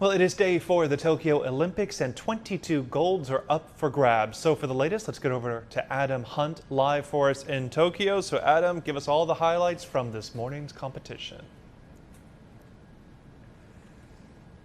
Well, it is day 4 of the Tokyo Olympics and 22 golds are up for grabs. So for the latest, let's get over to Adam Hunt live for us in Tokyo. So Adam, give us all the highlights from this morning's competition.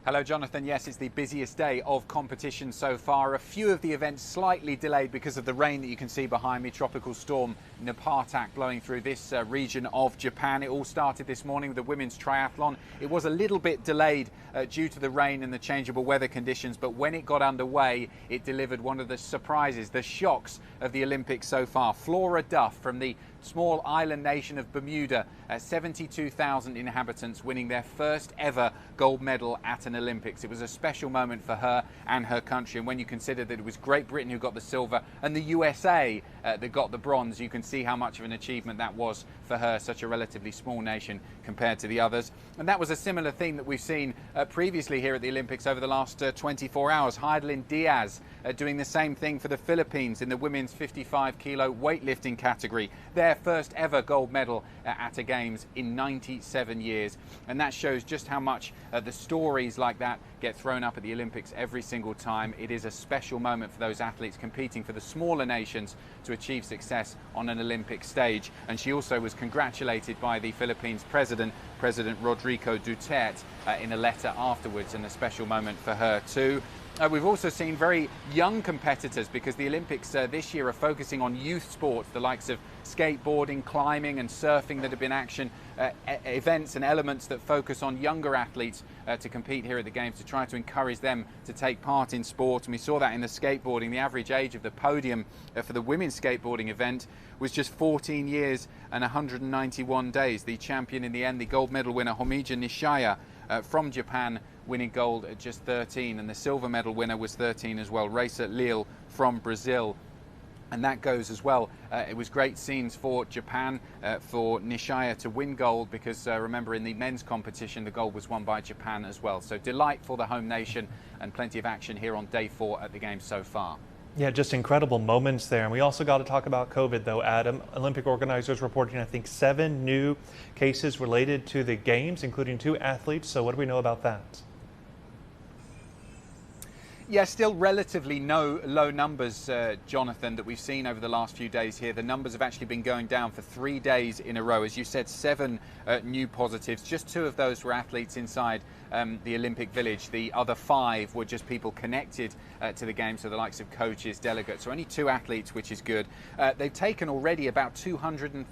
Hello, Jonathan. Yes, it's the busiest day of competition so far. A few of the events slightly delayed because of the rain that you can see behind me. Tropical storm Nepartak blowing through this region of Japan. It all started this morning with the women's triathlon. It was a little bit delayed due to the rain and the changeable weather conditions, but when it got underway, it delivered one of the surprises, the shocks of the Olympics so far. Flora Duff from the small island nation of Bermuda, 72,000 inhabitants, winning their first ever gold medal at an Olympics. It was a special moment for her and her country, and when you consider that it was Great Britain who got the silver and the USA that got the bronze, you can see how much of an achievement that was for her, such a relatively small nation compared to the others. And that was a similar theme that we've seen previously here at the Olympics over the last 24 hours. Heidelin Diaz doing the same thing for the Philippines in the women's 55-kilo weightlifting category. Their first ever gold medal at a Games in 97 years. And that shows just how much the stories like that get thrown up at the Olympics every single time. It is a special moment for those athletes competing for the smaller nations to achieve success on an Olympic stage. And she also was congratulated by the Philippines President Rodrigo Duterte in a letter afterwards, and a special moment for her too. We've also seen very young competitors, because the Olympics this year are focusing on youth sports, the likes of skateboarding, climbing and surfing that have been action events and elements that focus on younger athletes to compete here at the Games, to try to encourage them to take part in sport. And we saw that in the skateboarding. The average age of the podium for the women's skateboarding event was just 14 years and 191 days. The champion in the end, the gold medal winner Homija Nishaya from Japan, winning gold at just 13, and the silver medal winner was 13 as well, Racer Lille from Brazil. And that goes as well. It was great scenes for Japan, for Nishaya to win gold, because remember, in the men's competition the gold was won by Japan as well. So delight for the home nation, and plenty of action here on day 4 at the Games so far. Yeah, just incredible moments there. And we also got to talk about COVID though, Adam. Olympic organizers reporting, I think, 7 new cases related to the Games, including 2 athletes. So what do we know about that? Yeah, still relatively low numbers, Jonathan, that we've seen over the last few days here. The numbers have actually been going down for 3 days in a row. As you said, 7 new positives. Just 2 of those were athletes inside the Olympic Village. The other 5 were just people connected to the Games, so the likes of coaches, delegates. So only 2 athletes, which is good. They've taken already about 200,000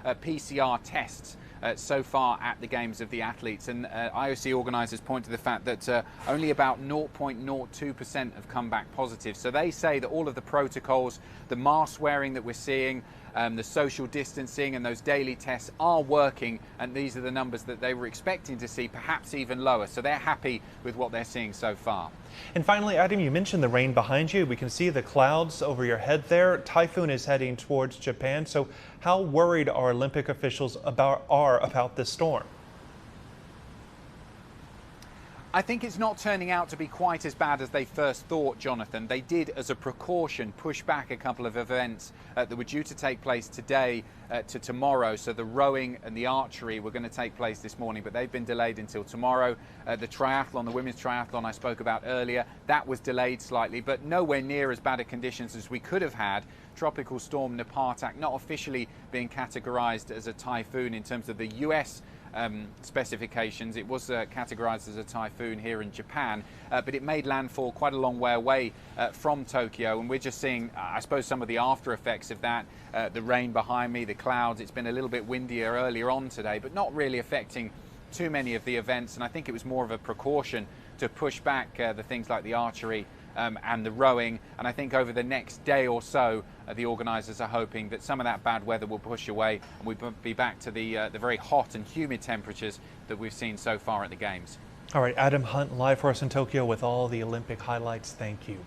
PCR tests so far at the Games of the athletes, and IOC organisers point to the fact that only about 0.02% have come back positive. So they say that all of the protocols, the mask wearing that we're seeing, the social distancing and those daily tests are working, and these are the numbers that they were expecting to see, perhaps even lower. So they're happy with what they're seeing so far. And finally, Adam, you mentioned the rain behind you. We can see the clouds over your head there. Typhoon is heading towards Japan. So how worried are Olympic officials about this storm? I think it's not turning out to be quite as bad as they first thought, Jonathan. They did, as a precaution, push back a couple of events that were due to take place today to tomorrow. So the rowing and the archery were going to take place this morning, but they've been delayed until tomorrow. The triathlon, the women's triathlon I spoke about earlier, that was delayed slightly, but nowhere near as bad a conditions as we could have had. Tropical storm Nepartak not officially being categorized as a typhoon in terms of the US specifications. It was categorized as a typhoon here in Japan, but it made landfall quite a long way away from Tokyo, and we're just seeing, I suppose, some of the after effects of that. The rain behind me, the clouds. It's been a little bit windier earlier on today, but not really affecting too many of the events, and I think it was more of a precaution to push back the things like the archery and the rowing. And I think over the next day or so, the organisers are hoping that some of that bad weather will push away, and we'll be back to the very hot and humid temperatures that we've seen so far at the Games. All right, Adam Hunt live for us in Tokyo with all the Olympic highlights. Thank you.